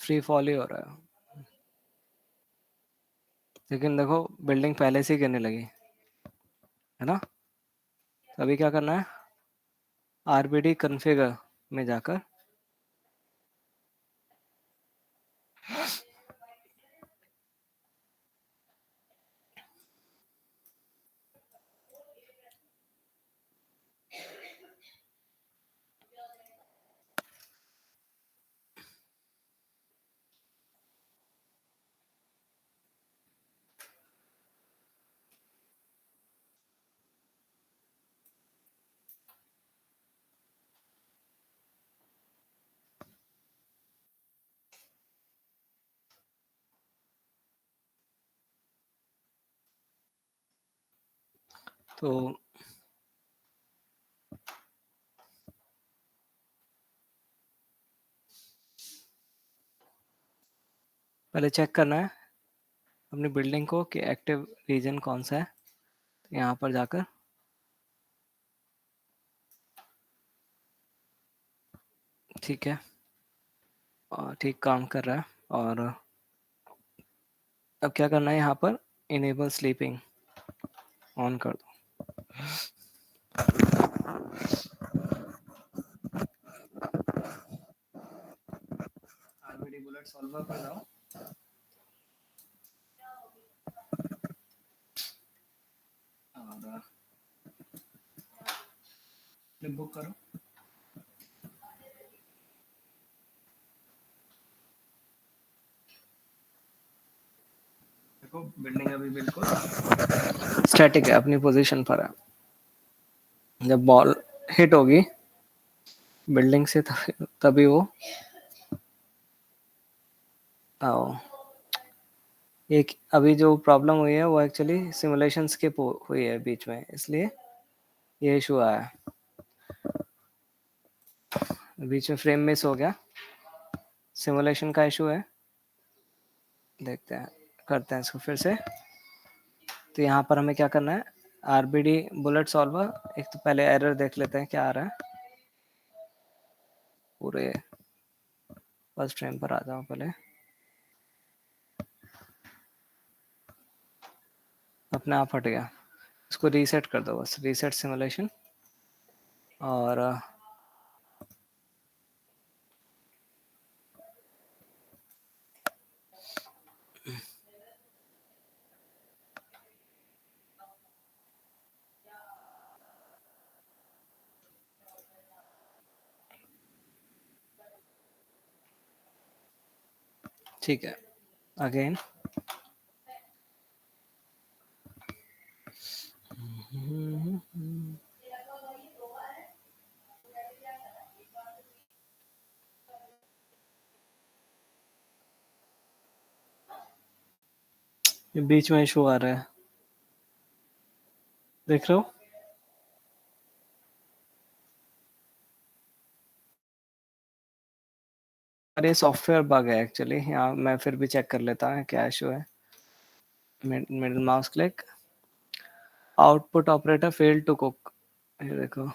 Free fall ही हो रहा है। लेकिन देखो बिल्डिंग पहले से ही गिरने लगी है ना। तो अभी क्या करना है, आरबीडी कॉन्फ़िगर में जाकर तो पहले चेक करना है अपनी बिल्डिंग को कि एक्टिव रीजन कौन सा है। तो यहाँ पर जाकर ठीक है, और ठीक काम कर रहा है। और अब क्या करना है, यहाँ पर इनेबल स्लीपिंग ऑन कर दो। आरबीडी बुलेट सॉल्वर पर जाओ और क्लिप बुक करो। देखो बिल्डिंग अभी बिल्कुल स्टैटिक है, अपनी पोजीशन पर है। जब बॉल हिट होगी बिल्डिंग से तभी वो आओ। एक अभी जो प्रॉब्लम हुई है वो एक्चुअली सिमुलेशन स्किप हुई है बीच में, इसलिए ये इशू आया है। बीच में फ्रेम मिस हो गया, सिमुलेशन का इशू है। देखते हैं, करते हैं इसको फिर से। तो यहाँ पर हमें क्या करना है, आरबीडी बुलेट सॉल्वर, एक तो पहले एरर देख लेते हैं क्या आ रहा है। पूरे फर्स्ट फ्रेम पर आ जाओ पहले, अपने आप हट गया। इसको रीसेट कर दो बस, रीसेट सिमुलेशन। और ठीक है, अगेन ये बीच में इशू आ रहा है, देख रहे हो। अरे सॉफ्टवेयर बग है एक्चुअली, यहाँ मैं फिर भी चेक कर लेता हूँ क्या इशू है। Middle mouse click, output operator fail to cook. ये देखो,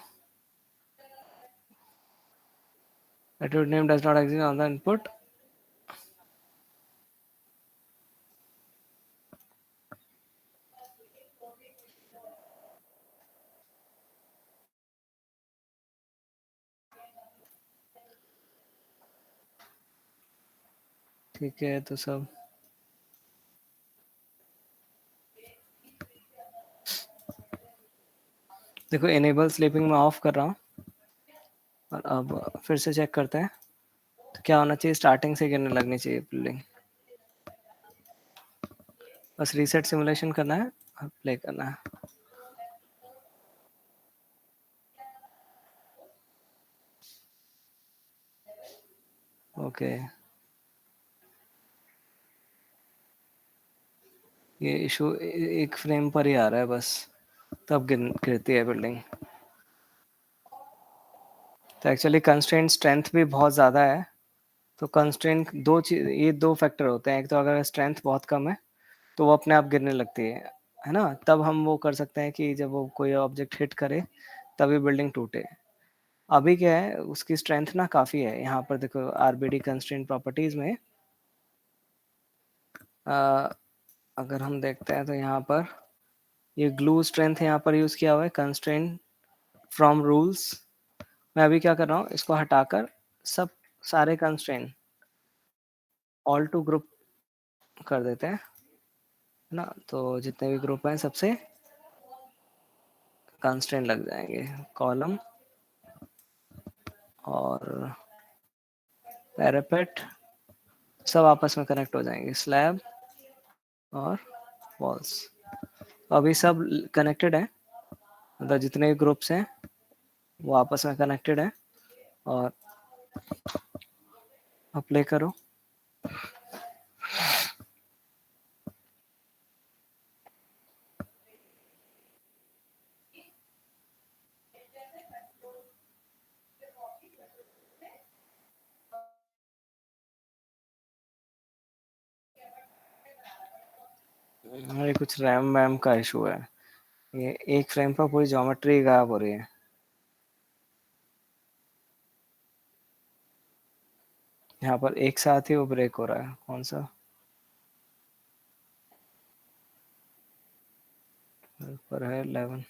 attribute name does not exist on the input. ठीक है, तो सब देखो, इनेबल स्लीपिंग में ऑफ कर रहा हूँ। और अब फिर से चेक करते हैं, तो क्या होना चाहिए, स्टार्टिंग से गिरने लगनी चाहिए बिल्डिंग। बस रीसेट सिमुलेशन करना है और प्ले करना है। ओके, ये इशू एक फ्रेम पर ही आ रहा है बस, तब गिरती है बिल्डिंग। तो एक्चुअली कंस्ट्रेंट स्ट्रेंथ भी बहुत ज़्यादा है। तो कंस्ट्रेंट दो चीज, ये दो फैक्टर होते हैं। एक तो अगर स्ट्रेंथ बहुत कम है तो वो अपने आप गिरने लगती है ना। तब हम वो कर सकते हैं कि जब वो कोई ऑब्जेक्ट हिट करे तभी बिल्डिंग टूटे। अभी क्या है, उसकी स्ट्रेंथ ना काफ़ी है। यहाँ पर देखो आरबीडी कंस्ट्रेंट प्रॉपर्टीज में अगर हम देखते हैं तो यहाँ पर ये ग्लू स्ट्रेंथ यहाँ पर यूज किया हुआ है, कंस्ट्रेंट फ्रॉम रूल्स। मैं अभी क्या कर रहा हूँ, इसको हटाकर सब सारे कंस्ट्रेंट ऑल टू ग्रुप कर देते हैं, है ना। तो जितने भी ग्रुप हैं सबसे कंस्ट्रेंट लग जाएंगे, कॉलम और पैरापेट सब आपस में कनेक्ट हो जाएंगे, स्लैब और वॉल्स। तो अभी सब कनेक्टेड है, मतलब जितने भी ग्रुप्स हैं वो आपस में कनेक्टेड है। और अप्लाई करो। अरे कुछ रैम वैम का इशू है, ये एक फ्रेम पर पूरी ज्योमेट्री गायब हो रही है। यहाँ पर एक साथ ही वो ब्रेक हो रहा है, कौन सा पर है 11,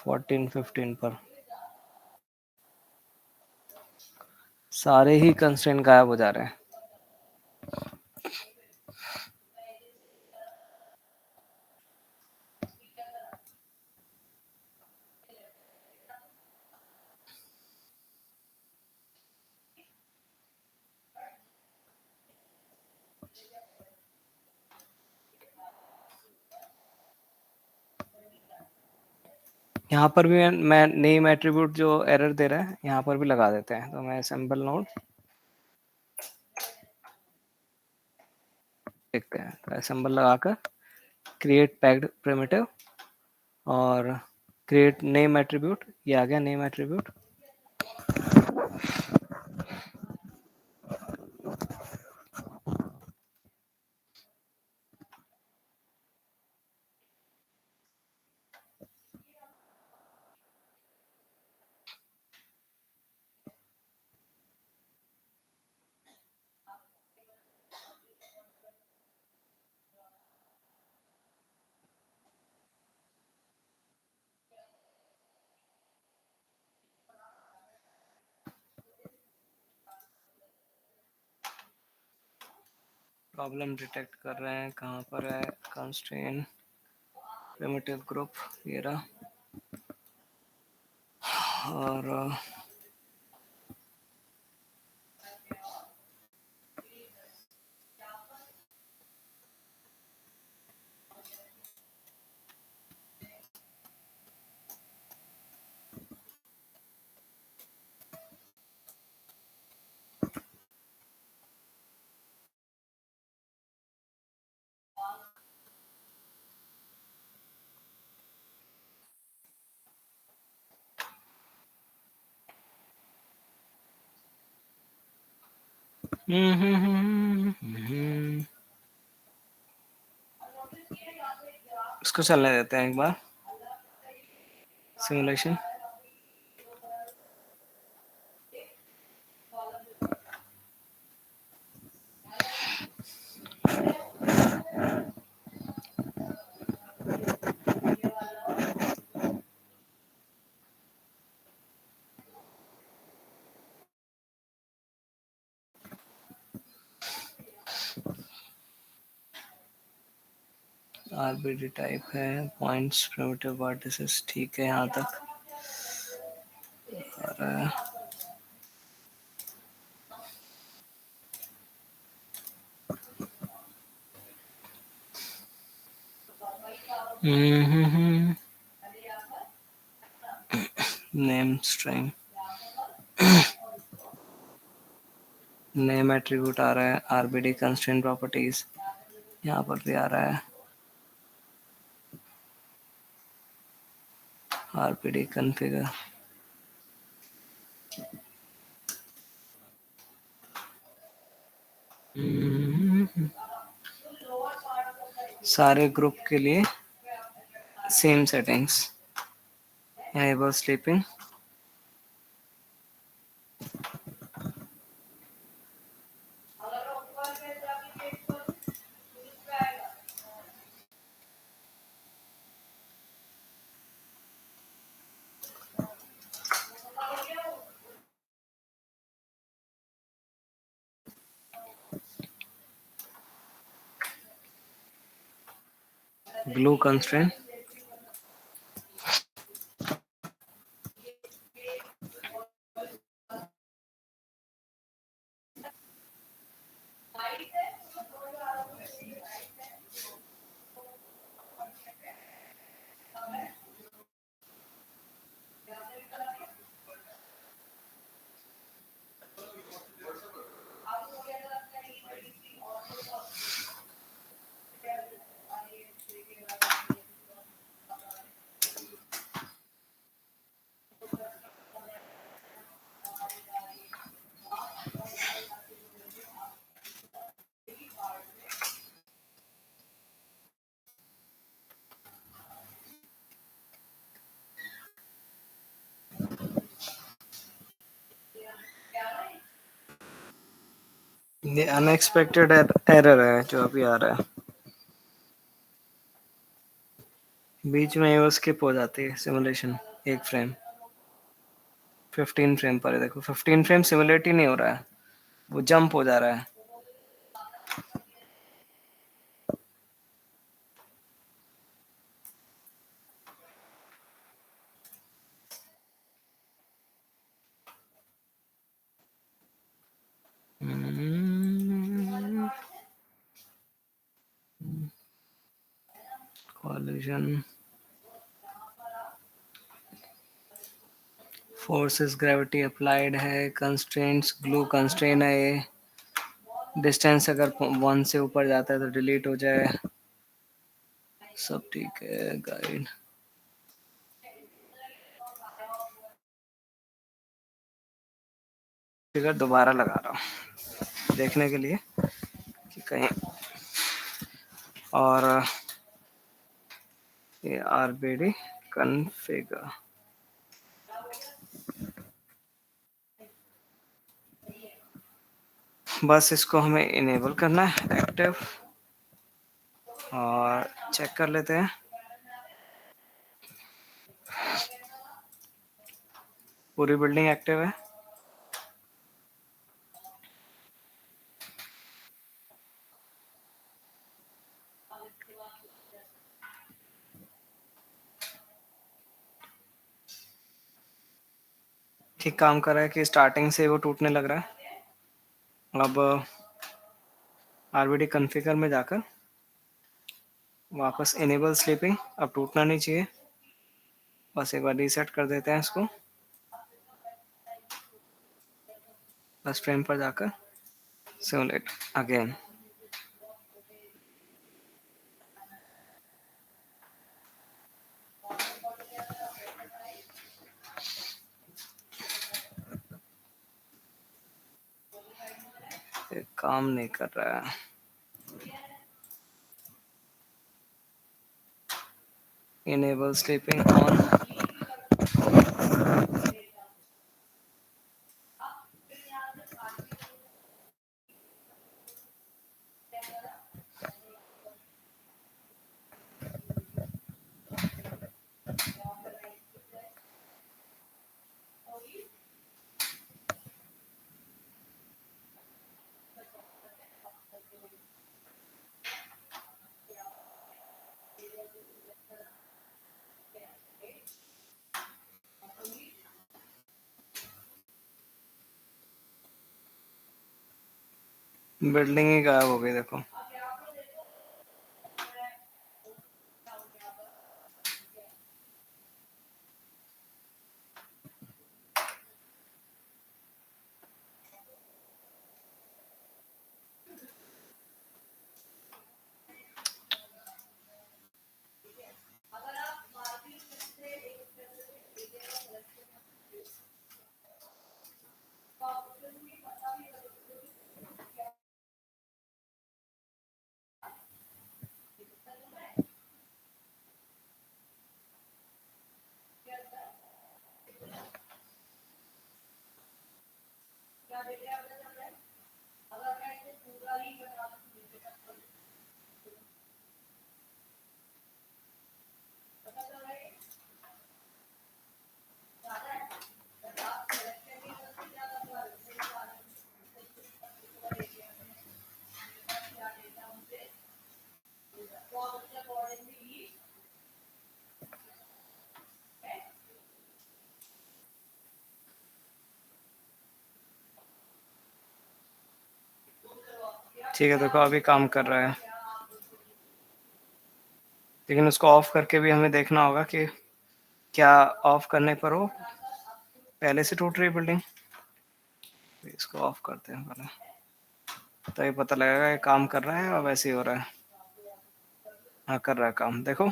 14, 15 पर सारे ही कंस्ट्रेंट गायब हो जा रहे हैं। यहाँ पर भी मैं नेम एट्रीब्यूट जो एरर दे रहा है यहाँ पर भी लगा देते हैं। तो मैं सिंबल नोड देखते हैं, तो सिंबल लगाकर क्रिएट पैक्ड प्रिमिटिव और क्रिएट नेम एट्रीब्यूट, ये आ गया नेम एट्रीब्यूट। प्रॉब्लम डिटेक्ट कर रहे हैं, कहाँ पर है कंस्ट्रेंट प्रिमिटिव ग्रुप, ये रहा। और इसको चलने देते हैं एक बार सिमुलेशन। आरबीडी टाइप है, पॉइंट्स प्रिमिटिव वर्टिसेस, ठीक है यहाँ तक। और नेम स्ट्रिंग, नेम एट्रीब्यूट आ रहा है, आरबीडी कंस्ट्रेंट प्रॉपर्टीज यहाँ पर भी आ रहा है, आरबीडी कॉन्फ़िगर। सारे ग्रुप के लिए same settings, enable sleeping, glue constraint. ये अनएक्सपेक्टेड एरर है जो अभी आ रहा है, बीच में वो स्किप हो जाती है सिमुलेशन। एक फ्रेम 15 फ्रेम पर है, देखो 15 फ्रेम सिमुलेट ही नहीं हो रहा है, वो जंप हो जा रहा है। कॉलिजन फोर्सेस ग्रेविटी अप्लाइड है, कंस्ट्रेंट्स ग्लू कंस्ट्रेंट है, ये डिस्टेंस अगर 1 से ऊपर जाता है तो डिलीट हो जाए, सब ठीक है। गाइड फिगर दोबारा लगा रहा हूँ देखने के लिए कि कहीं और ये आरबीडी कॉन्फ़िगर, बस इसको हमें इनेबल करना है एक्टिव, और चेक कर लेते हैं। पूरी बिल्डिंग एक्टिव है। ठीक काम कर रहा है कि स्टार्टिंग से वो टूटने लग रहा है। अब आरबीडी कॉन्फ़िगर में जाकर वापस इनेबल स्लीपिंग, अब टूटना नहीं चाहिए, बस एक बार रीसेट कर देते हैं इसको। बस फ्रेम पर जाकर सिमुलेट अगेन। काम नहीं कर रहा है। Enable sleeping on. बिल्डिंग ही गायब हो गई देखो। ठीक है, देखो अभी काम कर रहा है, लेकिन उसको ऑफ करके भी हमें देखना होगा कि क्या ऑफ करने पर वो पहले से टूट रही है बिल्डिंग। इसको ऑफ करते हैं पहले, तो ये पता लगेगा ये काम कर रहा है और वैसे ही हो रहा है। हाँ, कर रहा है काम, देखो।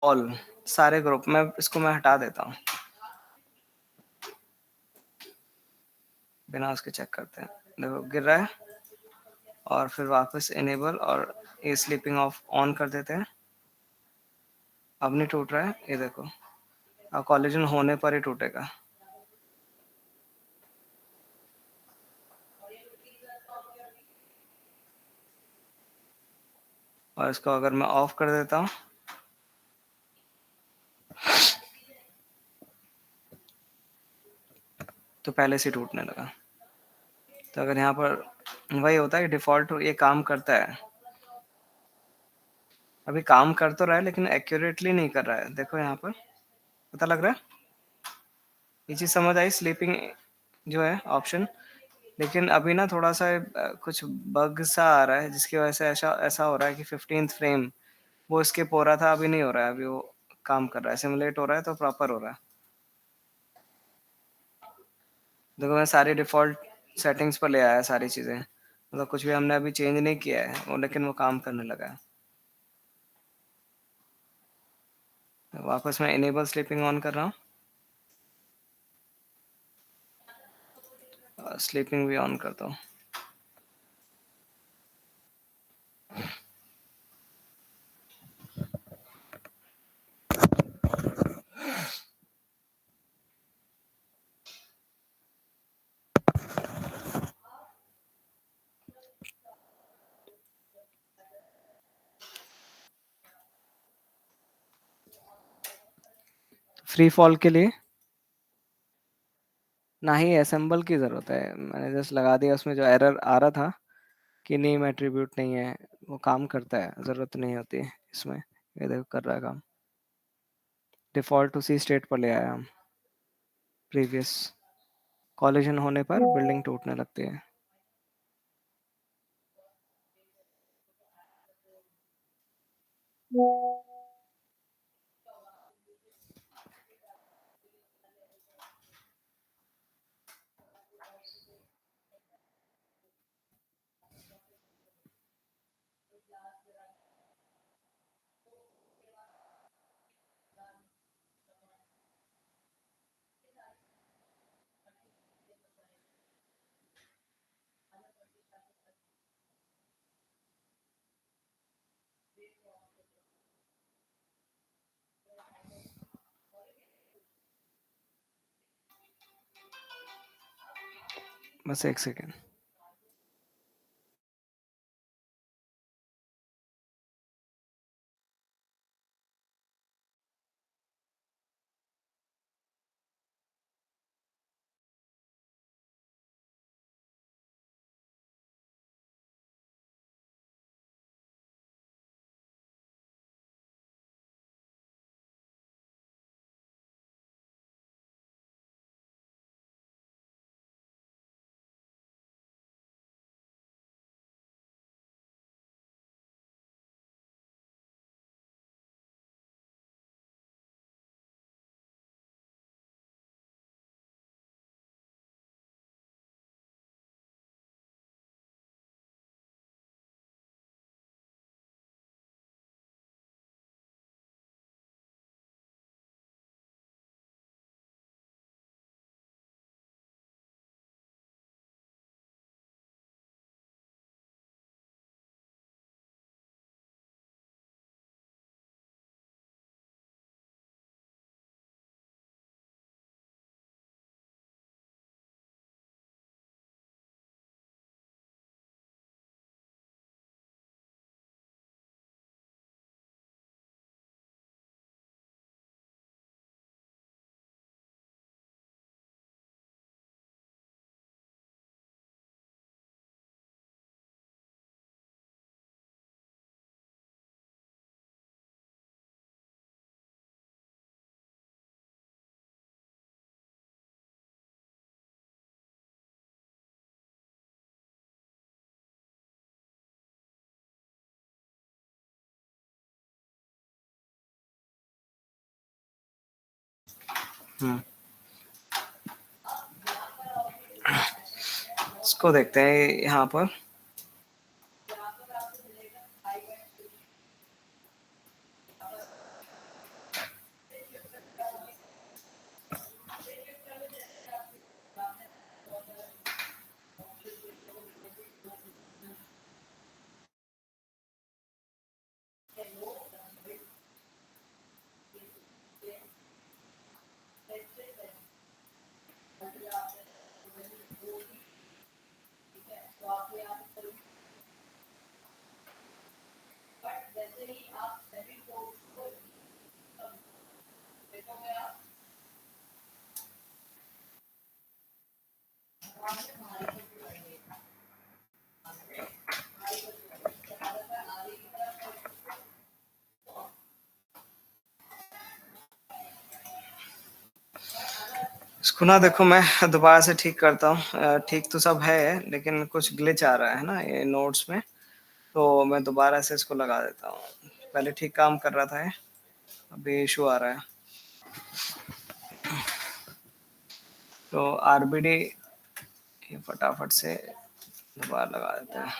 ऑल, सारे ग्रुप में इसको मैं हटा देता हूँ, बिना उसके चेक करते हैं। देखो गिर रहा है, और फिर वापस इनेबल और ये स्लीपिंग ऑफ ऑन कर देते हैं। अब नहीं टूट रहा है, ये देखो, अब कॉलिजन होने पर ही टूटेगा। और इसको अगर मैं ऑफ कर देता हूँ, तो पहले से टूटने लगा। तो अगर यहाँ पर वही होता है, डिफॉल्ट ये काम करता है, अभी काम कर तो रहा है लेकिन एक्यूरेटली नहीं कर रहा है। देखो यहाँ पर पता लग रहा है, ये चीज़ समझ आई, स्लीपिंग जो है ऑप्शन। लेकिन अभी ना थोड़ा सा कुछ बग सा आ रहा है, जिसकी वजह से ऐसा ऐसा हो रहा है कि 15th फ्रेम वो स्किप हो रहा था, अभी नहीं हो रहा है, अभी वो काम कर रहा है, सिमुलेट हो रहा है तो प्रॉपर हो रहा है। देखो मैं सारी डिफ़ॉल्ट सेटिंग्स पर ले आया सारी चीज़ें, मतलब कुछ भी हमने अभी चेंज नहीं किया है वो, लेकिन वो काम करने लगा है। वापस मैं इनेबल स्लीपिंग ऑन कर रहा हूँ, स्लीपिंग भी ऑन करता हूँ। फ्री फॉल के लिए ना ही असेंबल की ज़रूरत है, मैंने जस्ट लगा दिया, उसमें जो एरर आ रहा था कि नेम एट्रीब्यूट नहीं है, वो काम करता है, ज़रूरत नहीं होती है इसमें। ये देखो कर रहा है काम, डिफ़ॉल्ट उसी स्टेट पर ले आया हम, प्रीवियस। कॉलिजन होने पर बिल्डिंग टूटने लगती है। बस एक सेकेंड। हम्म, इसको देखते हैं यहाँ पर। इसको ना देखो मैं दोबारा से ठीक करता हूँ। ठीक तो सब है लेकिन कुछ ग्लिच आ रहा है ना ये नोट्स में, तो मैं दोबारा से इसको लगा देता हूँ। पहले ठीक काम कर रहा था ये, अभी इशू आ रहा है। तो आरबीडी ये फटाफट से दोबारा लगा देते हैं।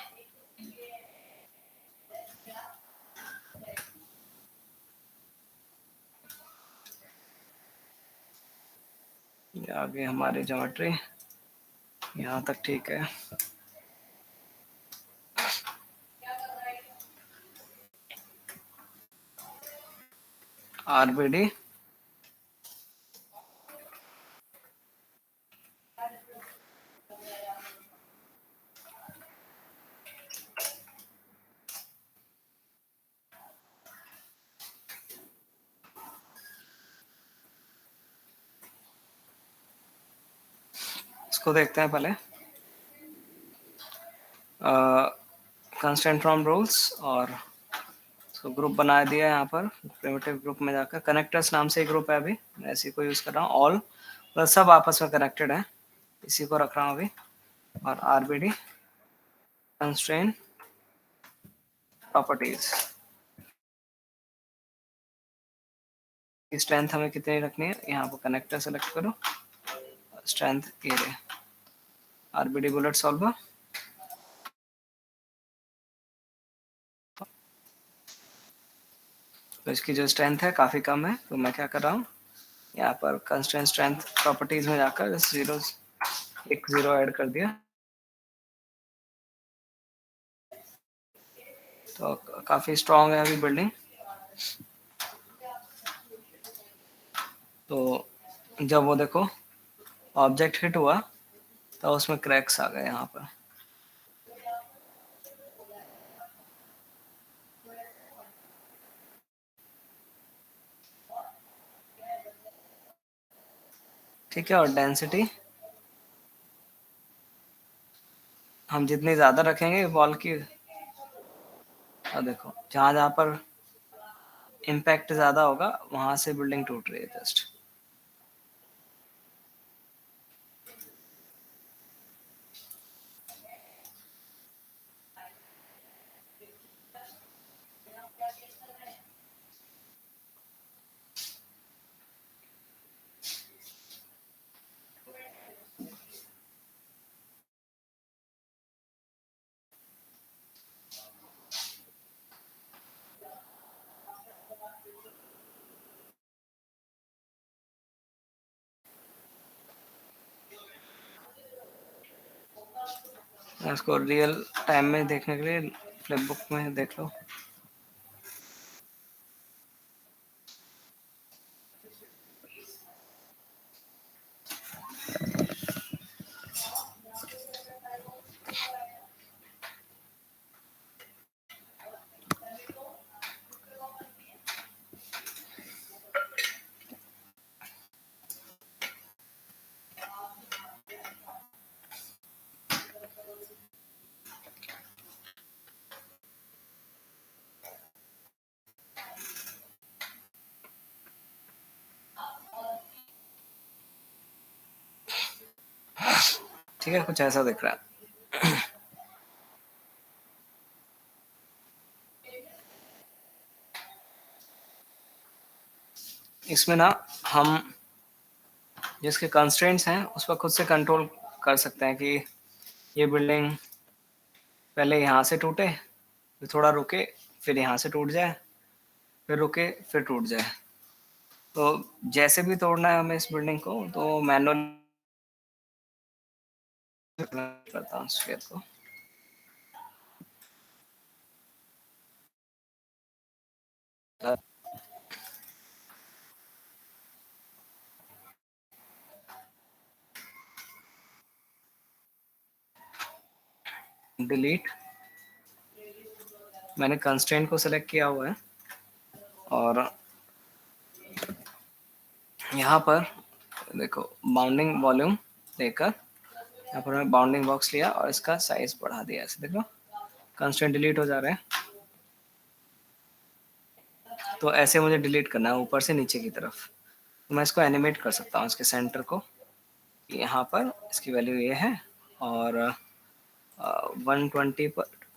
ये आगे हमारी ज्योमेट्री यहाँ तक ठीक है। आरबीडी इसको देखते हैं पहले। कंस्टेंट फ्रॉम रूल्स और इसको ग्रुप बना दिया यहाँ पर। प्रिमिटिव ग्रुप में जाकर कनेक्टर्स नाम से एक ग्रुप है, अभी मैं इसी को यूज कर रहा हूँ। ऑल मतलब सब आपस में कनेक्टेड है, इसी को रख रहा हूँ अभी। और आरबीडी कंस्ट्रेंट प्रॉपर्टीज की स्ट्रेंथ हमें कितनी रखनी है, यहाँ पर कनेक्टर सेलेक्ट करो, स्ट्रेंथ ये रहे आरबीडी बुलेट सॉल्वर। तो इसकी जो स्ट्रेंथ है काफ़ी कम है, तो मैं क्या कर रहा हूँ यहाँ पर कंस्ट्रेंट स्ट्रेंथ प्रॉपर्टीज में जाकर जीरो एक जीरो ऐड कर दिया, तो काफ़ी स्ट्रॉन्ग है अभी बिल्डिंग। तो जब वो देखो ऑब्जेक्ट हिट हुआ तो उसमें क्रैक्स आ गए यहाँ पर। ठीक है, और डेंसिटी हम जितनी ज़्यादा रखेंगे वॉल की, और देखो जहाँ जहाँ पर इम्पैक्ट ज़्यादा होगा वहाँ से बिल्डिंग टूट रही है जस्ट। इसको रियल टाइम में देखने के लिए फ्लिप बुक में देख लो। ठीक है, कुछ ऐसा दिख रहा है। इसमें ना हम जिसके कंस्ट्रेंट्स हैं उस पर खुद से कंट्रोल कर सकते हैं कि ये बिल्डिंग पहले यहाँ से टूटे, फिर थोड़ा रुके, फिर यहाँ से टूट जाए, फिर रुके, फिर टूट जाए। तो जैसे भी तोड़ना है हमें इस बिल्डिंग को, तो मैनुअल करता हूँ स्फीयर को। डिलीट, मैंने कंस्ट्रेंट को सिलेक्ट किया हुआ है और यहाँ पर देखो बाउंडिंग वॉल्यूम लेकर यहाँ पर मैं बाउंडिंग बॉक्स लिया और इसका साइज बढ़ा दिया। ऐसे देखो कंस्ट्रेंट डिलीट हो जा रहे हैं। तो ऐसे मुझे डिलीट करना है ऊपर से नीचे की तरफ। तो मैं इसको एनिमेट कर सकता हूँ इसके सेंटर को। यहाँ पर इसकी वैल्यू ये है और 120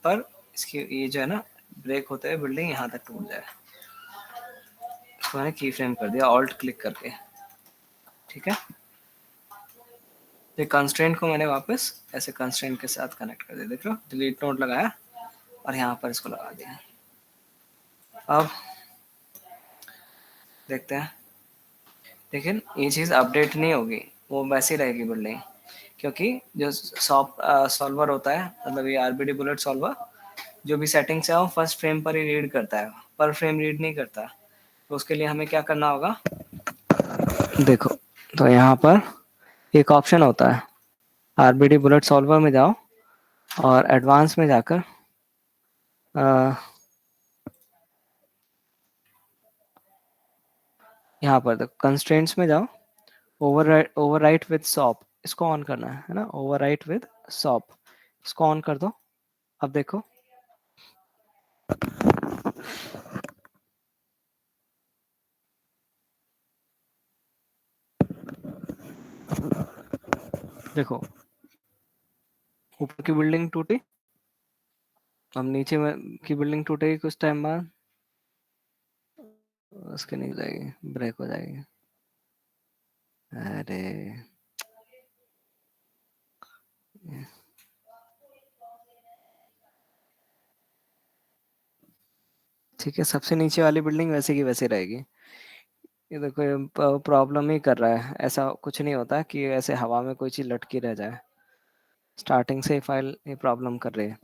पर इसकी ये जो है ना ब्रेक होते हुए बिल्डिंग यहाँ तक टूट जाए। इसको मैंने की फ्रेम कर दिया ऑल्ट क्लिक करके। ठीक है, ये कंस्ट्रेंट को मैंने वापस ऐसे कंस्ट्रेंट के साथ कनेक्ट कर दिया। देख लो डिलीट नोट लगाया और यहाँ पर इसको लगा दिया। अब देखते हैं, लेकिन ये चीज़ अपडेट नहीं होगी, वो वैसे ही रहेगी बिल्डिंग, क्योंकि जो सॉल्वर होता है, मतलब ये आरबीडी बुलेट सॉल्वर जो भी सेटिंग्स है वो फर्स्ट फ्रेम पर ही रीड करता है, पर फ्रेम रीड नहीं करता। तो उसके लिए हमें क्या करना होगा, देखो तो यहाँ पर एक ऑप्शन होता है, आरबीडी बुलेट सॉल्वर में जाओ और एडवांस में जाकर यहाँ पर देखो कंस्ट्रेंट्स में जाओ, ओवरराइट विद सॉप, इसको ऑन करना है ना, ओवरराइट विद सॉप, इसको ऑन कर दो। अब देखो देखो ऊपर की बिल्डिंग टूटी, अब नीचे में की बिल्डिंग टूटेगी कुछ टाइम बाद, उसके नहीं जाएगी, ब्रेक हो जाएगी। अरे ठीक है, सबसे नीचे वाली बिल्डिंग वैसे की वैसे रहेगी। ये देखो प्रॉब्लम ही कर रहा है, ऐसा कुछ नहीं होता कि ऐसे हवा में कोई चीज लटकी रह जाए, स्टार्टिंग से फाइल ये प्रॉब्लम कर रही है।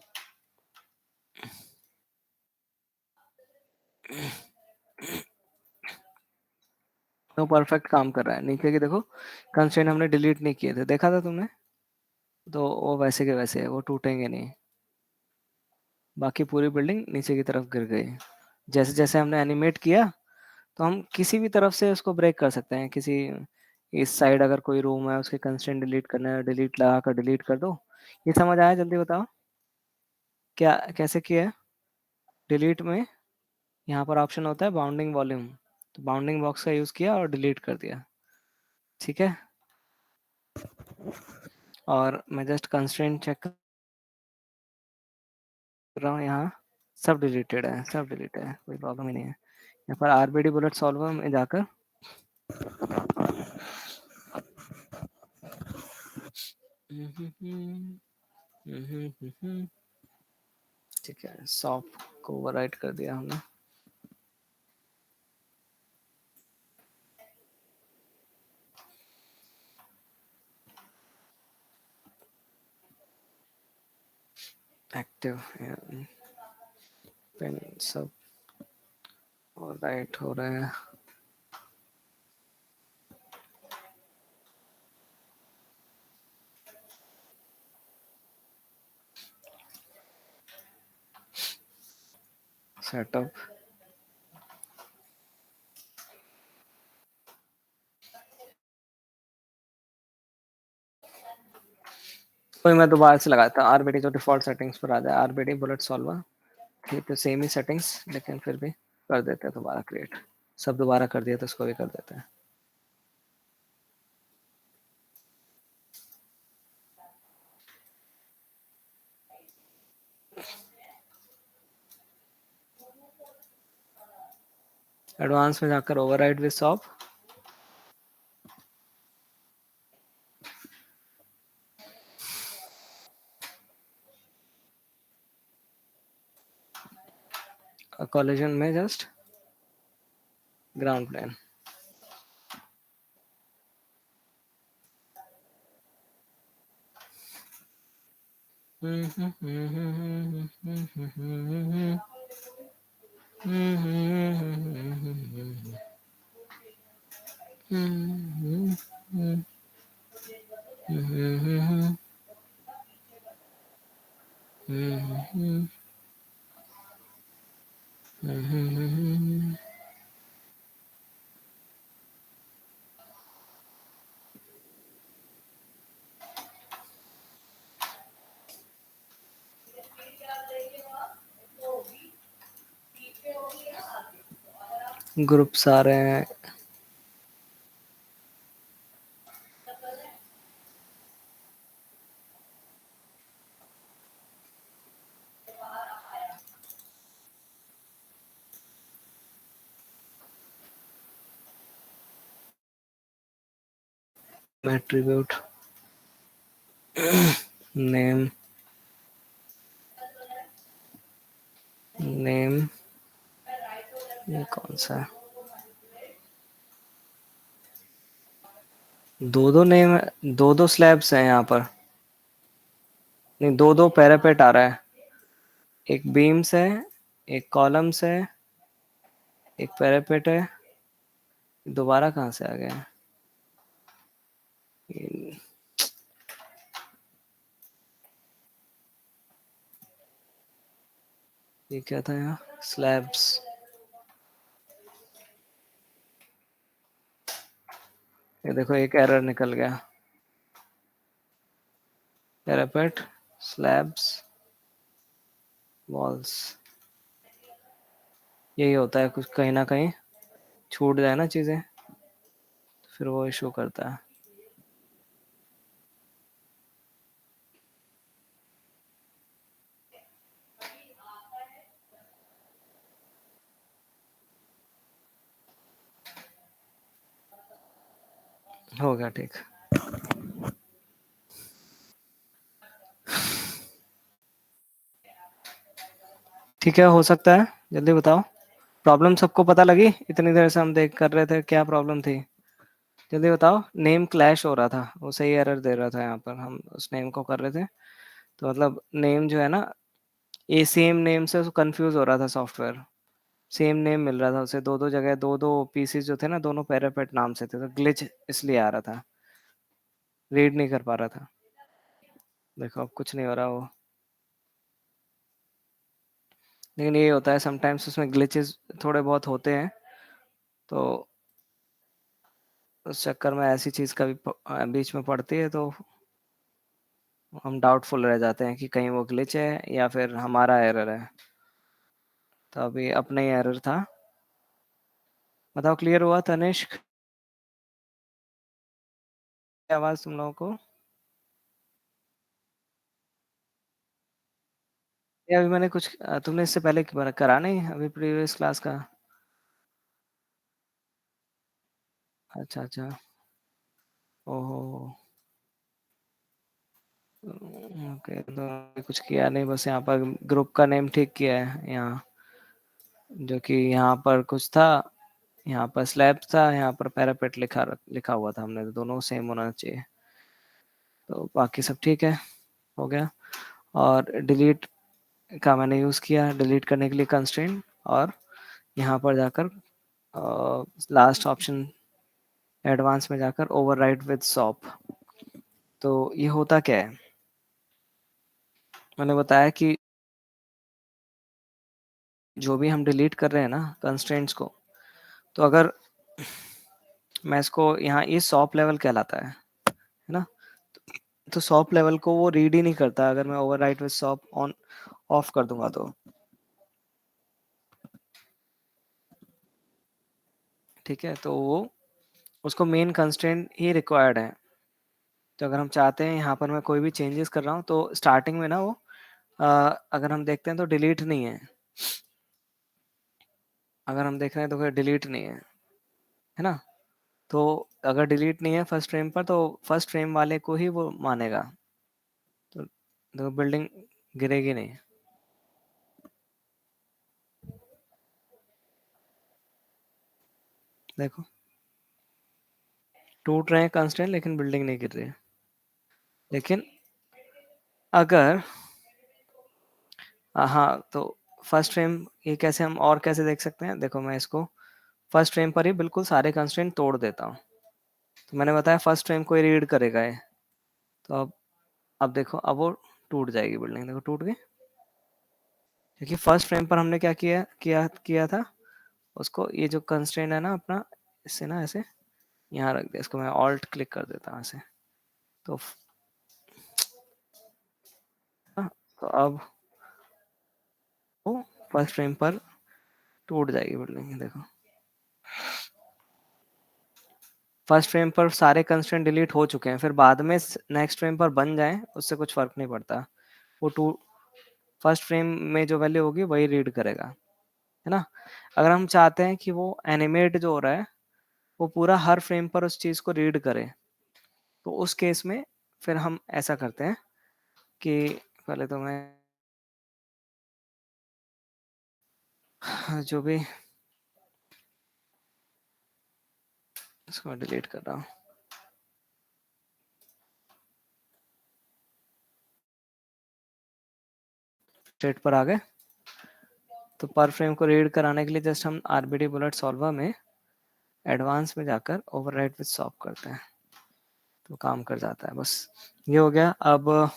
तो परफेक्ट काम कर रहा है। नीचे की देखो कंस्ट्रेंट हमने डिलीट नहीं किए थे, देखा था तुमने, तो वो वैसे के वैसे है, वो टूटेंगे नहीं। बाकी पूरी बिल्डिंग नीचे की तरफ गिर गई। जैसे जैसे हमने एनिमेट किया, तो हम किसी भी तरफ से उसको ब्रेक कर सकते हैं। किसी इस साइड अगर कोई रूम है उसके कंस्ट्रेंट डिलीट करना है, डिलीट लगा कर डिलीट कर दो। ये समझ आया, जल्दी बताओ क्या कैसे किया है। डिलीट में यहाँ पर ऑप्शन होता है बाउंडिंग वॉल्यूम, तो बाउंडिंग बॉक्स का यूज किया और डिलीट कर दिया। ठीक है, और मैं जस्ट कंस्ट्रेंट चेक कर रहा हूँ, यहाँ सब डिलीटेड है, सब डिलीट है, कोई प्रॉब्लम ही नहीं है। यहाँ पर आरबीडी बुलेट सॉल्वर में जाकर ठीक है, सॉफ्ट को ओवरराइट कर दिया हमने। एक्टिव पेन सब राइट हो रहे हैं। सेटअप कोई, मैं दोबारा से लगाता हूँ आरबीडी, जो डिफॉल्ट सेटिंग्स पर आ जाए आरबीडी बुलेट सॉल्वर। ठीक है, सेम ही सेटिंग्स, लेकिन फिर भी कर देते हैं दोबारा क्रिएट। सब दोबारा कर दिया तो इसको भी कर देते हैं। एडवांस में जाकर ओवरराइड विद सॉप, कॉलिजन में जस्ट ग्राउंड प्लेन। ग्रुप्स आ रहे हैं। एट्रीब्यूट नेम नेम ये कौन सा है? दो दो नेम, दो दो स्लैब्स हैं यहाँ पर। नहीं, दो दो पैरापेट आ रहा है। एक बीम्स है, एक कॉलम्स है, एक पैरापेट है। दोबारा कहाँ से आ गया? ये ये क्या था यहाँ? स्लैब्स। ये देखो एक एरर निकल गया। Parapet, slabs, walls. यही होता है, कुछ कहीं ना कहीं छूट जाए ना चीजें, फिर वो इशू करता है। हो गया ठीक। ठीक है, हो सकता है। जल्दी बताओ, प्रॉब्लम सबको पता लगी? इतनी देर से हम देख कर रहे थे, क्या प्रॉब्लम थी? जल्दी बताओ। नेम क्लैश हो रहा था, वो सही एरर दे रहा था। यहाँ पर हम उस नेम को कर रहे थे, तो मतलब नेम जो है ना, ये सेम नेम से कंफ्यूज हो रहा था सॉफ्टवेयर। सेम नेम मिल रहा था उसे दो दो जगह, दो दो पीसीज जो थे ना, दोनों पैरापेट नाम से थे, तो ग्लिच इसलिए आ रहा था, रीड नहीं कर पा रहा था। देखो अब कुछ नहीं हो रहा वो। लेकिन ये होता है समटाइम्स, उसमें ग्लिचेस थोड़े बहुत होते हैं, तो उस चक्कर में ऐसी चीज कभी बीच में पड़ती है, तो हम डाउटफुल रह जाते हैं कि कहीं वो ग्लिच है या फिर हमारा एरर है। तो अभी अपना ही एरर था। बताओ, क्लियर हुआ तनिष्क? आवाज तुम लोगों को? या अभी मैंने कुछ तुमने इससे पहले करा नहीं अभी प्रीवियस क्लास का? अच्छा अच्छा। ओहो। ओके, तो अभी कुछ किया नहीं, बस यहाँ पर ग्रुप का नेम ठीक किया है यहाँ, जो कि यहाँ पर कुछ था, यहाँ पर स्लैब था, यहाँ पर पैरापेट लिखा लिखा हुआ था हमने, तो दोनों सेम होना चाहिए। तो बाकी सब ठीक है, हो गया। और डिलीट का मैंने यूज़ किया डिलीट करने के लिए कंस्ट्रेंट, और यहाँ पर जाकर लास्ट ऑप्शन एडवांस में जाकर ओवरराइड विद सॉप। तो ये होता क्या है, मैंने बताया कि जो भी हम डिलीट कर रहे हैं ना कंस्ट्रेंट्स को, तो अगर मैं इसको यहाँ, ये सॉप लेवल कहलाता है ना, तो सॉप लेवल को वो रीड ही नहीं करता अगर मैं override with shop on off कर दूंगा तो। ठीक है, तो वो उसको मेन कंस्ट्रेंट ही रिक्वायर्ड है। तो अगर हम चाहते हैं यहाँ पर मैं कोई भी चेंजेस कर रहा हूँ, तो स्टार्टिंग में ना वो अगर हम देखते हैं तो डिलीट नहीं है। अगर हम देख रहे हैं तो फिर डिलीट नहीं है ना। तो अगर डिलीट नहीं है फर्स्ट फ्रेम पर, तो फर्स्ट फ्रेम वाले को ही वो मानेगा, तो बिल्डिंग गिरेगी नहीं। देखो टूट रहे हैं कंस्ट्रेंट लेकिन बिल्डिंग नहीं गिर रही है। लेकिन अगर हाँ, तो फर्स्ट फ्रेम ये कैसे हम और कैसे देख सकते हैं, देखो मैं इसको फर्स्ट फ्रेम पर ही बिल्कुल सारे कंस्ट्रेंट तोड़ देता हूँ। तो मैंने बताया फर्स्ट फ्रेम को ही रीड करेगा ये। तो अब देखो अब वो टूट जाएगी बिल्डिंग, देखो टूट गई। क्योंकि फर्स्ट फ्रेम पर हमने क्या किया किया किया था, उसको ये जो कंस्ट्रेंट है ना अपना, इससे ना ऐसे यहाँ रख दिया। इसको मैं ऑल्ट क्लिक कर देता हूँ ऐसे। तो हाँ, तो अब वो फर्स्ट फ्रेम पर टूट जाएगी बिल्डिंग। देखो फर्स्ट फ्रेम पर सारे कंस्ट्रेंट डिलीट हो चुके हैं, फिर बाद में नेक्स्ट फ्रेम पर बन जाए उससे कुछ फर्क नहीं पड़ता। वो टू फर्स्ट फ्रेम में जो वैल्यू होगी वही रीड करेगा, है ना। अगर हम चाहते हैं कि वो एनिमेट जो हो रहा है वो पूरा हर फ्रेम पर उस चीज को रीड करे, तो उस केस में फिर हम ऐसा करते हैं कि पहले तो मैं जो भी इसको डिलीट कर रहा हूँ। स्टेट पर आ गए, तो पर फ्रेम को रीड कराने के लिए जस्ट हम आरबीडी बुलेट सॉल्वर में एडवांस में जाकर ओवरराइड विद सॉल्व करते हैं, तो काम कर जाता है। बस ये हो गया। अब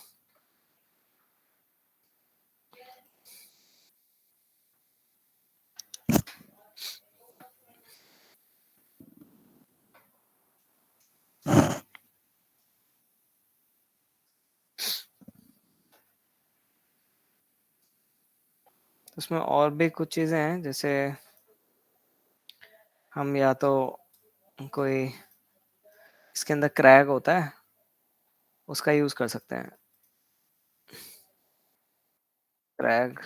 उसमें और भी कुछ चीजें हैं, जैसे हम या तो कोई इसके अंदर क्रैक होता है उसका यूज कर सकते हैं। क्रैक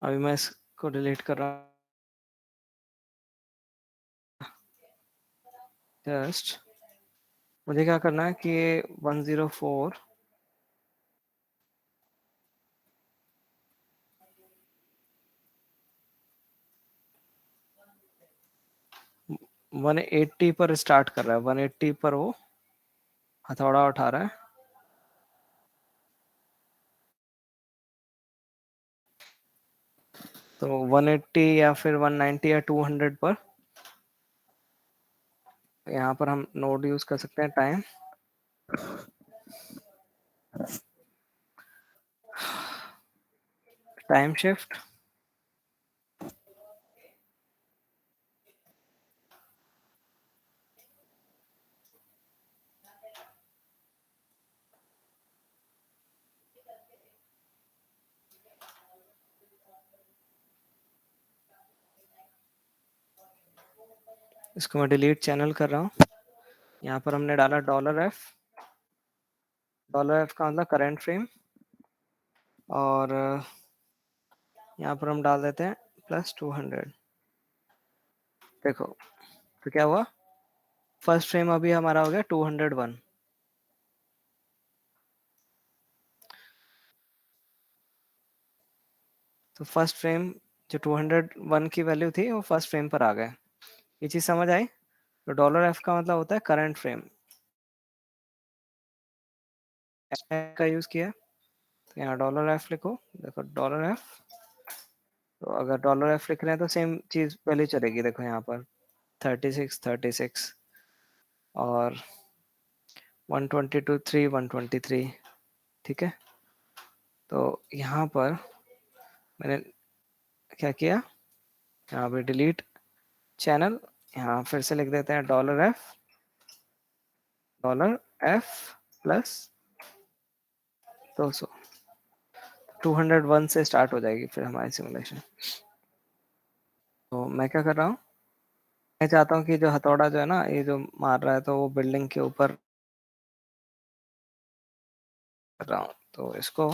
अभी मैं इसको डिलीट कर रहा हूँ। जस्ट मुझे क्या करना है कि 104 180 पर स्टार्ट कर रहा है, 180 पर वो हथौड़ा उठा रहा है। तो 180 या फिर 190 या 200 पर यहाँ पर हम नोड यूज कर सकते हैं टाइम। टाइम शिफ्ट इसको मैं डिलीट चैनल कर रहा हूँ। यहाँ पर हमने डाला $f। $f का मतलब करंट फ्रेम, और यहाँ पर हम डाल देते हैं +200। देखो तो क्या हुआ, फर्स्ट फ्रेम अभी हमारा हो गया 201। तो फर्स्ट फ्रेम जो 201 की वैल्यू थी वो फर्स्ट फ्रेम पर आ गए। ये चीज समझ आई। तो $f का मतलब होता है करंट फ्रेम का यूज किया। तो यहाँ $f लिखो। देखो $f, तो अगर $f लिख रहे हैं तो सेम चीज पहले चलेगी। देखो यहाँ पर 36 36 और 122 3 123, ठीक है। तो यहाँ पर मैंने क्या किया, यहाँ पे डिलीट चैनल, यहाँ फिर से लिख देते हैं $f। $f प्लस 200, 201 से स्टार्ट हो जाएगी फिर हमारी सिमुलेशन। तो मैं क्या कर रहा हूँ, मैं चाहता हूँ कि जो हथौड़ा जो है ना ये जो मार रहा है तो वो बिल्डिंग के ऊपर कर रहा हूँ, तो इसको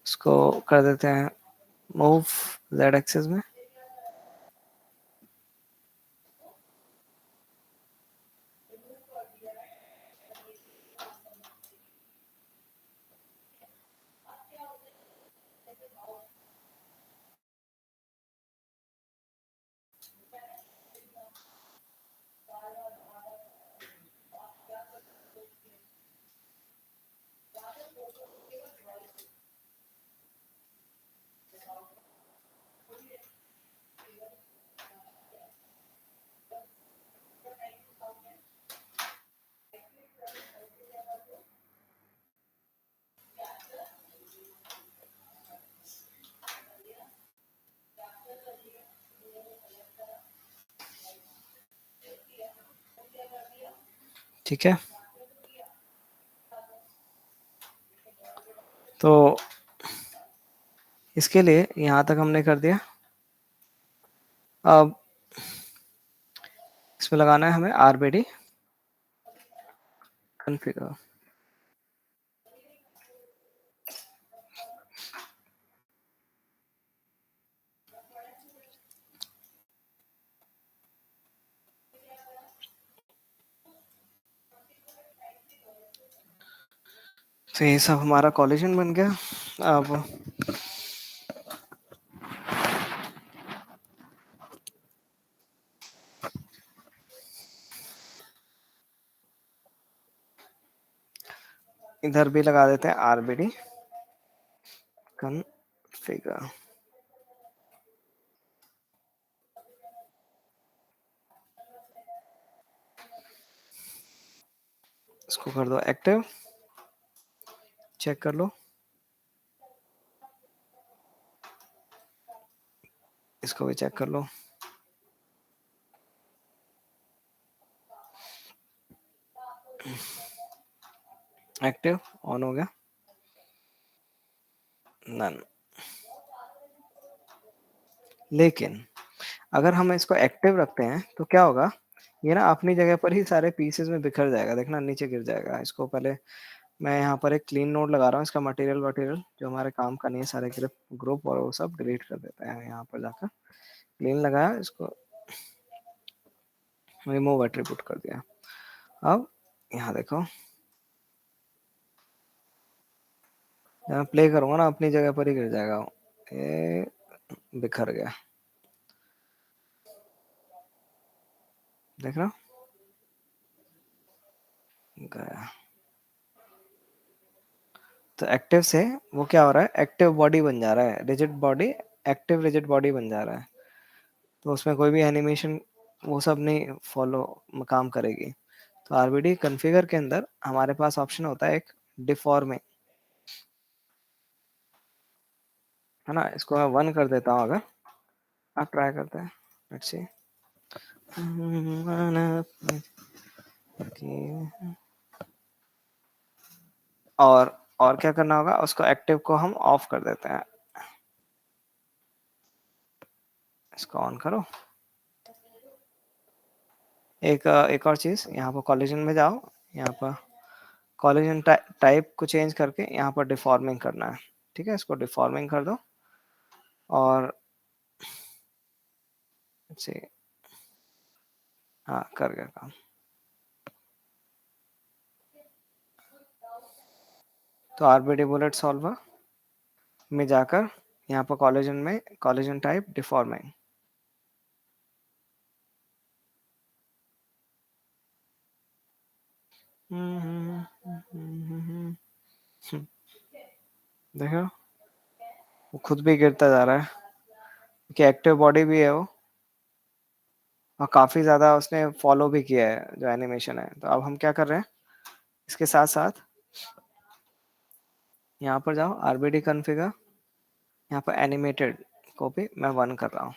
इसको कर देते हैं मूव जेड एक्सिस में। ठीक है, तो इसके लिए यहाँ तक हमने कर दिया। अब इसमें लगाना है हमें आरबीडी कॉन्फ़िगर। तो ये सब हमारा कॉलिजन बन गया। अब इधर भी लगा देते हैं आरबीडी कॉन्फ़िगर। इसको कर दो एक्टिव, चेक कर लो। इसको भी चेक कर लो। एक्टिव ऑन हो गया, नन। लेकिन अगर हम इसको एक्टिव रखते हैं तो क्या होगा, ये ना अपनी जगह पर ही सारे पीसेस में बिखर जाएगा, देखना नीचे गिर जाएगा। इसको पहले मैं यहाँ पर एक क्लीन नोड लगा रहा हूँ, इसका मटेरियल वटेरियल जो हमारे काम का नहीं है सारे ग्रुप ग्रुप और वो सब डिलीट कर देते हैं। यहाँ पर जाकर क्लीन लगाया, इसको रिमूव एट्रीब्यूट कर दिया। अब यहाँ देखो, जब प्ले करूंगा ना अपनी जगह पर ही गिर जाएगा, ये बिखर गया, देख रहा गया। तो एक्टिव से वो क्या हो रहा है, एक्टिव बॉडी बन जा रहा है, rigid body, active rigid body बन जा रहा है। तो उसमें कोई भी एनिमेशन वो सब नहीं फॉलो काम करेगी। तो आरबीडी कॉन्फ़िगर के अंदर हमारे पास ऑप्शन होता है एक डिफॉर्मिंग, है ना। इसको मैं 1 कर देता हूँ, अगर आप ट्राई करते हैं, लेट्स सी। और क्या करना होगा, उसको एक्टिव को हम ऑफ कर देते हैं। इसको ऑन करो। एक और चीज, यहाँ पर कॉलिजन में जाओ, यहाँ पर कॉलिजन टाइप को चेंज करके यहाँ पर डिफॉर्मिंग करना है। ठीक है, इसको डिफॉर्मिंग कर दो और से हाँ कर गया काम। तो आरबीडी बुलेट सॉल्वर में जाकर यहाँ पर कॉलिजन में कॉलिजन टाइप डिफॉर्मिंग, देखो वो खुद भी गिरता जा रहा है, कि एक्टिव बॉडी भी है वो, और काफी ज्यादा उसने फॉलो भी किया है जो एनिमेशन है। तो अब हम क्या कर रहे हैं, इसके साथ साथ यहाँ पर जाओ, RBD कॉन्फ़िगर, यहाँ पर एनिमेटेड को भी मैं 1 कर रहा हूँ,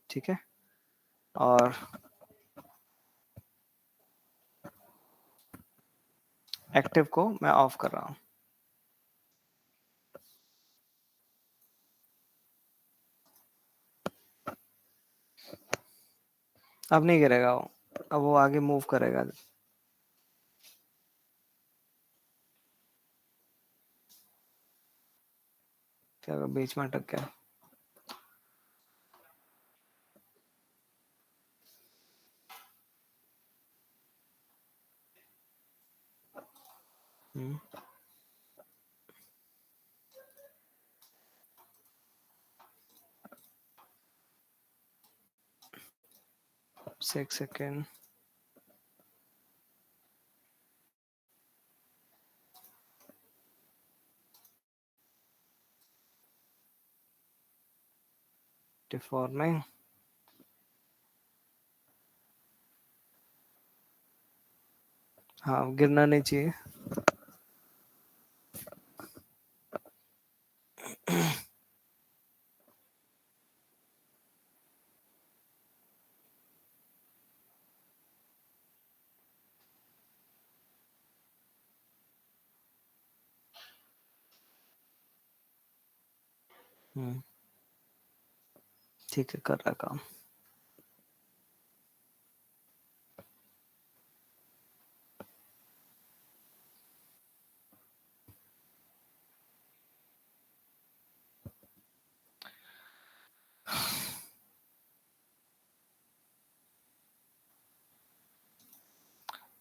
ठीक है। और एक्टिव को मैं ऑफ कर रहा हूँ। अब नहीं गिरेगा वो, अब वो आगे मूव करेगा। क्या बीच में अटक गया? हम्म, 6 सेकेंड। डिफॉर्मिंग, हाँ गिरना नहीं चाहिए। ठीक है, कर रहा काम।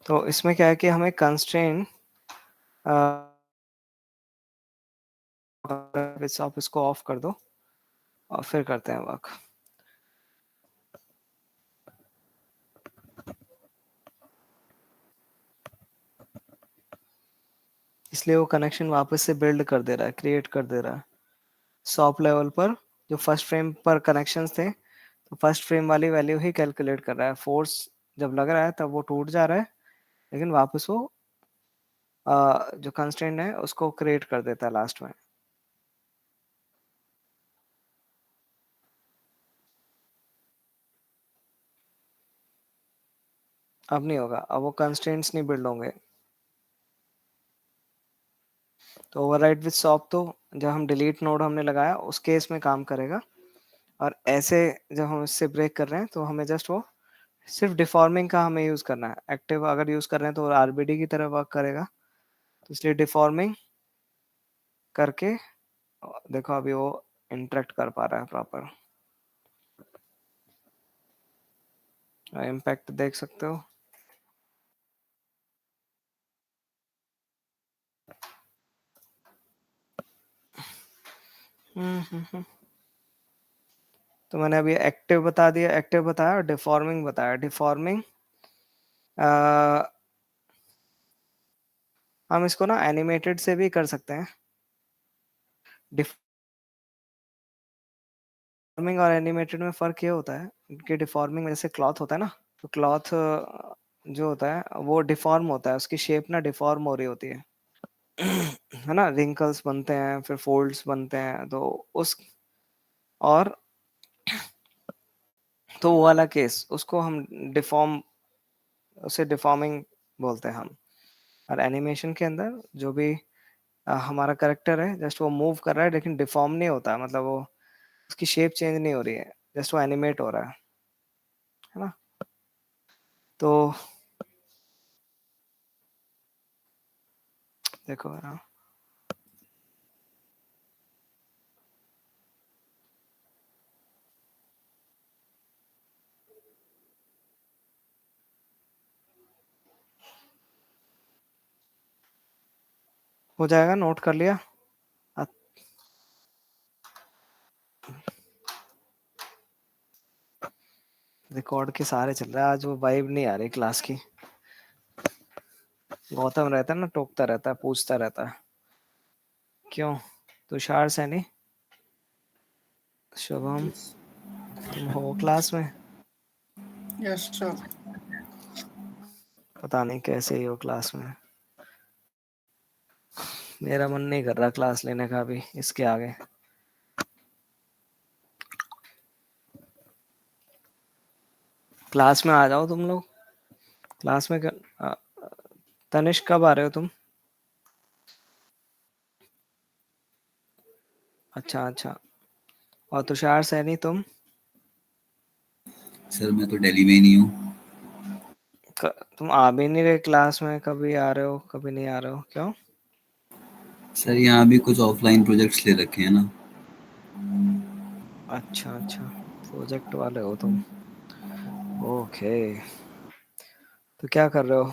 तो इसमें क्या है कि हमें कंस्ट्रेंट आप इसको ऑफ कर दो और फिर करते हैं वर्क। इसलिए वो कनेक्शन वापस से बिल्ड कर दे रहा है, क्रिएट कर दे रहा है। सॉफ्ट लेवल पर जो फर्स्ट फ्रेम पर कनेक्शंस थे, तो फर्स्ट फ्रेम वाली वैल्यू ही कैलकुलेट कर रहा है। फोर्स जब लग रहा है तब वो टूट जा रहा है, लेकिन वापस वो जो कंस्ट्रेंट है उसको क्रिएट कर देता है लास्ट में। अब नहीं होगा, अब वो कंस्ट्रेंट्स नहीं बिल्ड होंगे। तो ओवरराइड विद सॉप तो जब हम डिलीट नोड हमने लगाया उस केस में काम करेगा, और ऐसे जब हम इससे ब्रेक कर रहे हैं तो हमें जस्ट वो सिर्फ डिफॉर्मिंग का हमें यूज करना है। एक्टिव अगर यूज कर रहे हैं तो RBD की तरह वर्क करेगा, तो इसलिए डिफॉर्मिंग करके देखो अभी वो इंटरेक्ट कर पा रहा है प्रॉपर। इम्पैक्ट देख सकते हो। तो मैंने अभी एक्टिव बता दिया, एक्टिव बताया, और डिफॉर्मिंग बताया। डिफॉर्मिंग हम इसको ना एनिमेटेड से भी कर सकते हैं। डिफॉर्मिंग और एनिमेटेड में फर्क ये होता है कि डिफॉर्मिंग में जैसे क्लॉथ होता है ना, तो क्लॉथ जो होता है वो डिफॉर्म होता है, उसकी शेप ना डिफॉर्म हो रही होती है है ना, रिंकल्स बनते हैं, फिर फोल्ड्स बनते हैं, तो उस और तो वो वाला केस उसको हम डिफॉर्म, उसे डिफॉर्मिंग बोलते हैं हम। और एनिमेशन के अंदर जो भी हमारा करेक्टर है, जस्ट वो मूव कर रहा है लेकिन डिफॉर्म नहीं होता है, मतलब वो उसकी शेप चेंज नहीं हो रही है, जस्ट वो एनिमेट हो रहा है ना। तो देखो ना, हो जाएगा, नोट कर लिया। रिकॉर्ड के सहारे चल रहा है आज, वो वाइब नहीं आ रही क्लास की। गौतम रहता है ना, टोकता रहता है, पूछता रहता है। क्यों? तुषार सैनी, शुभम, Yes. तुम हो क्लास में? Yes, sir. पता नहीं कैसे ही हो क्लास में। मेरा मन नहीं कर रहा क्लास लेने का अभी इसके आगे। क्लास में आ जाओ तुम लोग। क्लास में तनिष्क कब आ रहे हो तुम? अच्छा अच्छा। और तुषार सैनी तुम? सर मैं तो दिल्ली में ही नहीं हूँ। तुम आ भी नहीं रहे क्लास में, कभी आ रहे हो कभी नहीं आ रहे हो, क्यों? सर यहाँ भी कुछ ऑफलाइन प्रोजेक्ट्स ले रखे हैं ना। अच्छा अच्छा, प्रोजेक्ट वाले हो तुम। ओके। तो क्या कर रहे हो,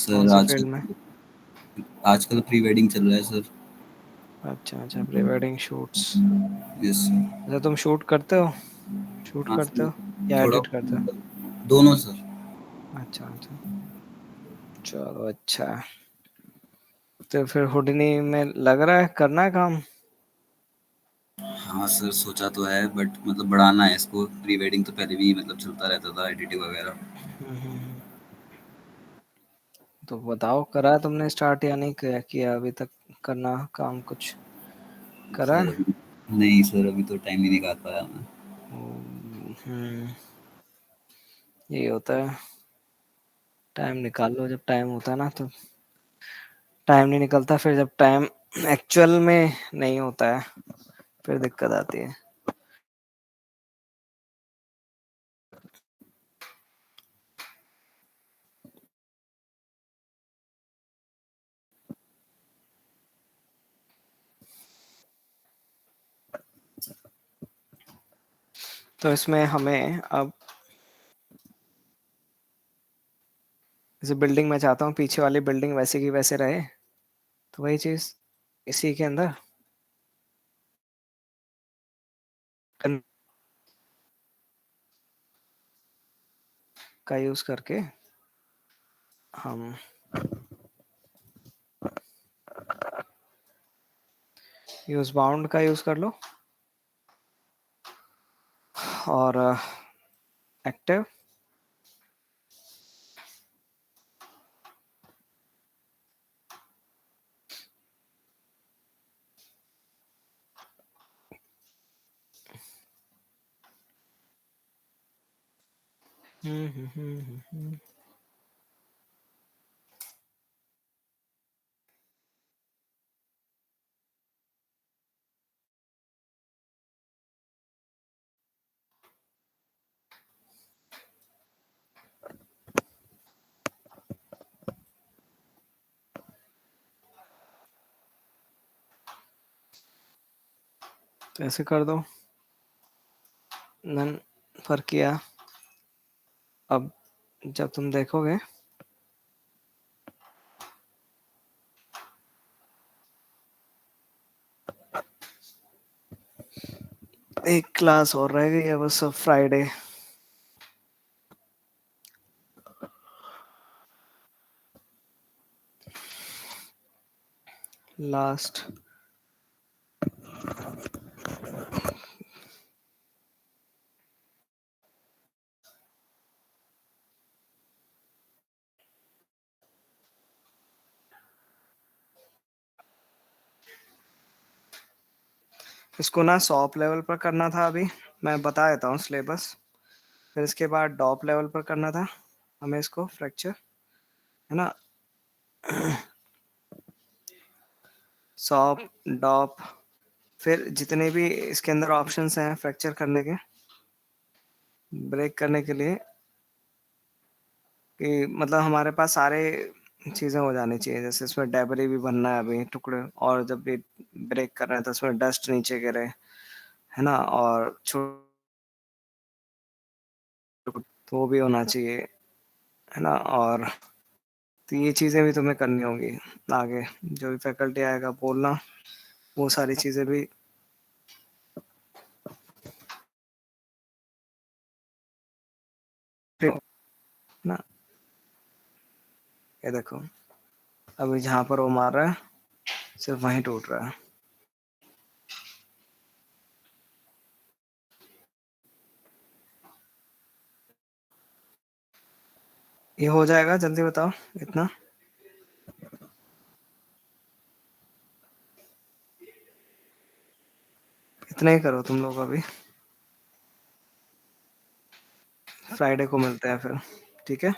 कौन सर सी फील्ड में? आजकल आजकल प्री वेडिंग चल रहा है सर। अच्छा अच्छा, pre wedding shoots. Yes sir. अच्छा, तुम शूट करते हो? शूट हाँ करते सर, हो या थोड़ा एडिट करते हो? दोनों सर। अच्छा अच्छा, चलो अच्छा है। तो फिर हुडनी में लग रहा है करना है काम? हाँ सर, सोचा तो है बट मतलब बढ़ाना है इसको। प्री वेडिंग तो पहले भी मतलब चलता रहता था, एडिटिंग वगैरह। हम्म। तो बताओ, करा है तुमने स्टार्ट या नहीं किया अभी तक करना काम कुछ? करा सर है? अभी नहीं सर, अभी तो टाइम नहीं निकाल पाया मैं। यही होता है, टाइम निकाल लो जब टाइम होता है ना, तो टाइम नहीं निकलता, फिर जब टाइम एक्चुअल में नहीं होता है फिर दिक्कत आती है। तो इसमें हमें अब, जैसे बिल्डिंग में चाहता हूँ पीछे वाली बिल्डिंग वैसे की वैसे रहे, तो वही चीज इसी के अंदर का यूज करके हम यूज बाउंड का यूज कर लो, और एक्टिव तो ऐसे कर दो, नन पर किया। अब जब तुम देखोगे, एक क्लास और रह गई है बस, अब फ्राइडे लास्ट। इसको ना सॉप लेवल पर करना था, अभी मैं बता देता हूँ सिलेबस। फिर इसके बाद डॉप लेवल पर करना था हमें इसको, फ्रैक्चर, है ना? सॉप, डॉप, फिर जितने भी इसके अंदर ऑप्शंस हैं फ्रैक्चर करने के, ब्रेक करने के लिए, कि मतलब हमारे पास सारे चीज़ें हो जानी चाहिए। जैसे इसमें डेबरी भी बनना है अभी, टुकड़े, और जब भी ब्रेक कर रहे हैं तो उसमें डस्ट नीचे गिरे, है ना, और छोटे, तो वो भी होना चाहिए, है ना। और तो ये चीज़ें भी तुम्हें करनी होंगी आगे, जो भी फैकल्टी आएगा बोलना, वो सारी चीज़ें भी ना। ये देखो, अभी जहाँ पर वो मार रहा है सिर्फ वहीं टूट रहा है। ये हो जाएगा, जल्दी बताओ इतना। इतना ही करो तुम लोग अभी, फ्राइडे को मिलते हैं फिर, ठीक है?